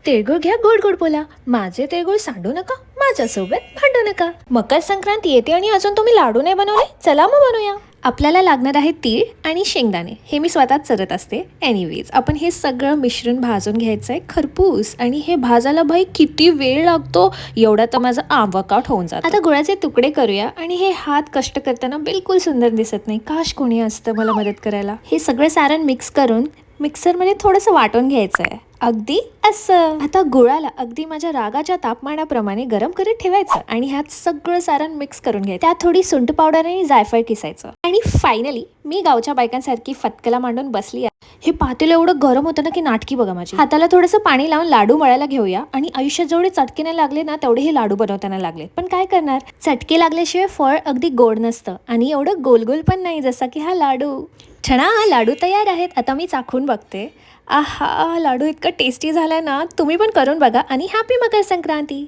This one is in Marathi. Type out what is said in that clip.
तिळगुळ घ्या, गोड गोड बोला. माझे तिळगुळ सांडू नका, माझ्यासोबत भांडू नका. मकर संक्रांत येते आणि अजून तुम्ही लाडू नाही बनवले. चला मग बनवूया. आपल्याला लागणार आहे तीळ आणि शेंगदाणे. हे मी स्वतःच चरत असते. एनिवेज, आपण हे सगळं मिश्रण भाजून घ्यायचं आहे खरपूस. आणि हे भाजायला भाई किती वेळ लागतो, एवढा तर माझा आंबकाट होऊन जातो. आता गुळाचे तुकडे करूया. आणि हे हात कष्ट करताना बिलकुल सुंदर दिसत नाही. काश कोणी असतं मला मदत करायला. हे सगळं सारण मिक्स करून मिक्सरमध्ये थोडंसं वाटून घ्यायचं आहे. अगदी असं. आता गुळाला अगदी माझ्या रागाच्या तापमानाप्रमाणे गरम करत ठेवायचं आणि ह्यात सगळं सारण मिक्स करून घ्यायचं. त्यात थोडी सुंठ पावडर आणि जायफळ किसायचं. आणि फायनली मी गावच्या बायकांसारखी फतकला मांडून बसली आहे. हे पातेलं एवढं गरम होतं ना की नाटकी बघा माझी. हाताला थोडंसं पाणी लावून लाडू मळायला घेऊया. आणि आयुष्यात जेवढे चटके नाही लागले ना तेवढे हे लाडू बनवताना लागले. पण काय करणार, चटके लागल्याशिवाय फळ अगदी गोड नसतं आणि एवढं गोलगोल पण नाही जसा की हा लाडू. छणा, लाडू तयार आहेत. आता मी चाखून बघते. आहा, लाडू इतका टेस्टी झाला ना. तुम्ही पण करून बघा आणि हॅपी मकर संक्रांती.